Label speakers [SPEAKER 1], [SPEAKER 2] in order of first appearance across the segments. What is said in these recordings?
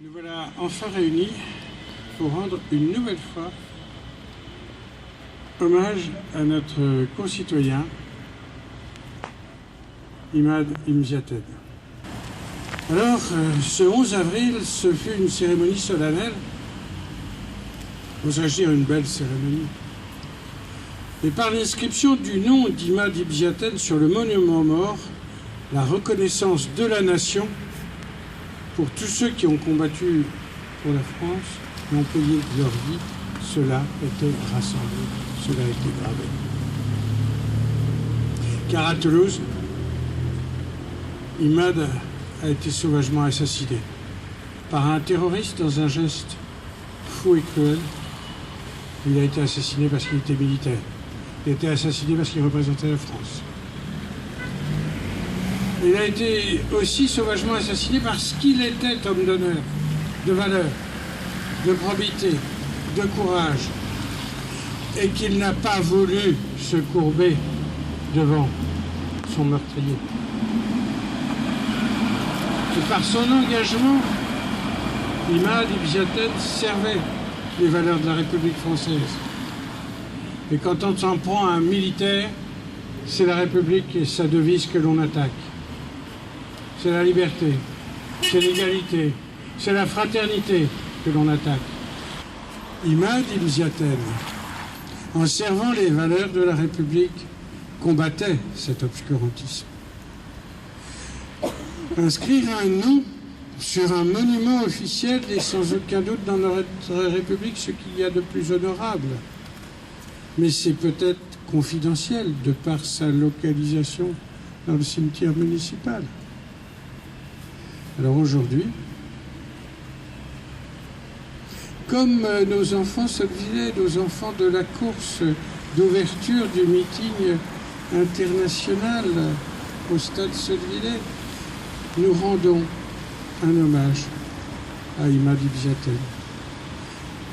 [SPEAKER 1] Nous voilà enfin réunis pour rendre une nouvelle fois hommage à notre concitoyen Imad Imziaten. Alors, ce 11 avril, ce fut une cérémonie solennelle, oserais-je dire une belle cérémonie. Et par l'inscription du nom d'Imad Imziaten sur le monument aux morts, la reconnaissance de la nation pour tous ceux qui ont combattu pour la France et ont payé de leur vie, cela était rassemblé, cela était gravé. Car à Toulouse, Imad a été sauvagement assassiné par un terroriste dans un geste fou et cruel. Il a été assassiné parce qu'il était militaire. Il a été assassiné parce qu'il représentait la France. Il a été aussi sauvagement assassiné parce qu'il était homme d'honneur, de valeur, de probité, de courage, et qu'il n'a pas voulu se courber devant son meurtrier. Et par son engagement, Imad Imziaten servait les valeurs de la République française. Et quand on s'en prend à un militaire, c'est la République et sa devise que l'on attaque. C'est la liberté, c'est l'égalité, c'est la fraternité que l'on attaque. Imad Imziaten, en servant les valeurs de la République, combattait cet obscurantisme. Inscrire un nom sur un monument officiel est sans aucun doute dans notre République ce qu'il y a de plus honorable. Mais c'est peut-être confidentiel de par sa localisation dans le cimetière municipal. Alors aujourd'hui, comme nos enfants Solvillais, nos enfants de la course d'ouverture du meeting international au stade Solvillais, nous rendons un hommage à Imad Imziaten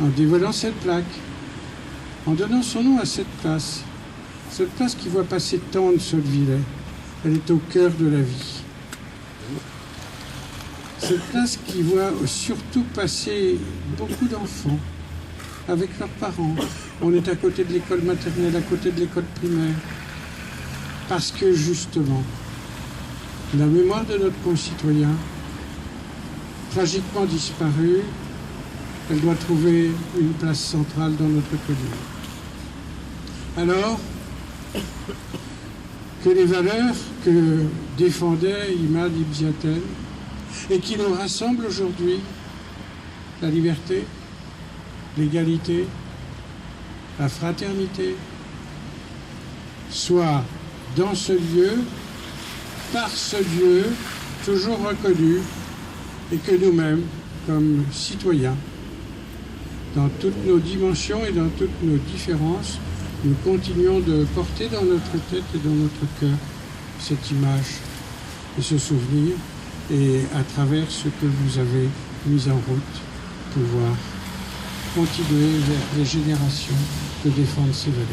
[SPEAKER 1] en dévoilant cette plaque, en donnant son nom à cette place qui voit passer tant de Solvillais. Elle est au cœur de la vie. Cette place qui voit surtout passer beaucoup d'enfants avec leurs parents. On est à côté de l'école maternelle, à côté de l'école primaire. Parce que justement, la mémoire de notre concitoyen, tragiquement disparue, elle doit trouver une place centrale dans notre commune. Alors, que les valeurs que défendait Imad Imziaten et qui nous rassemblent aujourd'hui, la liberté, l'égalité, la fraternité, soient dans ce lieu, par ce Dieu, toujours reconnu, et que nous-mêmes, comme citoyens, dans toutes nos dimensions et dans toutes nos différences, nous continuons de porter dans notre tête et dans notre cœur cette image et ce souvenir, et à travers ce que vous avez mis en route, pouvoir continuer vers les générations de défendre ces valeurs.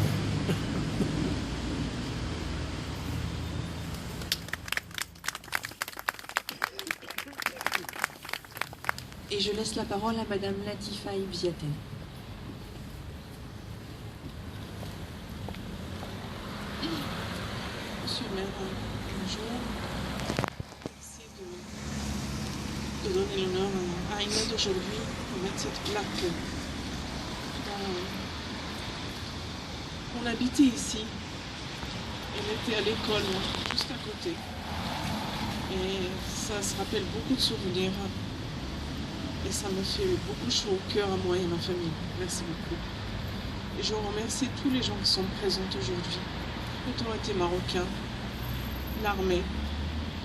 [SPEAKER 2] Et je laisse la parole à Madame Latifa Imziaten.
[SPEAKER 3] Monsieur le maire, bonjour. Merci de donner l'honneur à Imad aujourd'hui, de mettre cette plaque. On habitait ici. Elle était à l'école, juste à côté. Et ça se rappelle beaucoup de souvenirs. Et ça me fait beaucoup chaud au cœur à moi et à ma famille. Merci beaucoup. Et je remercie tous les gens qui sont présents aujourd'hui. L'autorité marocaine, l'armée,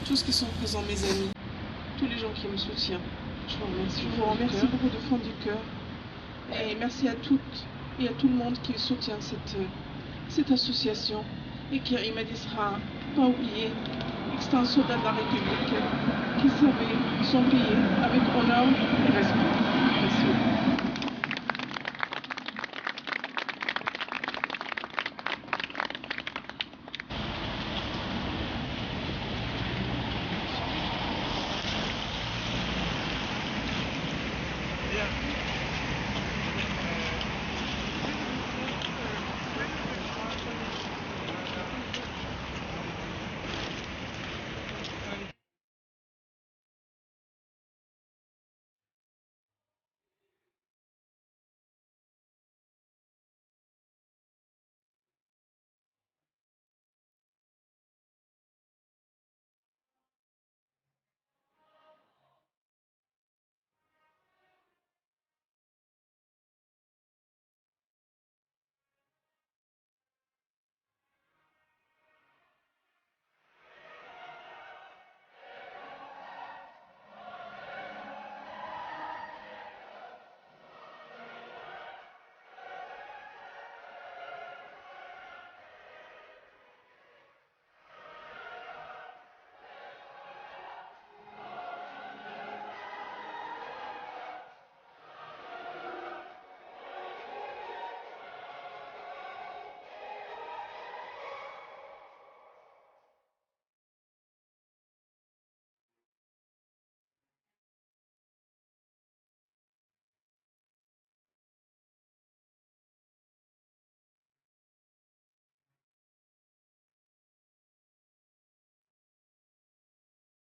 [SPEAKER 3] tous qui sont présents, mes amis, tous les gens qui me soutiennent. Je vous remercie. Je vous remercie beaucoup de fond du cœur. Et merci à toutes et à tout le monde qui soutient cette association et qui, Imad ne sera pas oublié. C'est un soldat de la République qui servait son pays avec honneur et respect.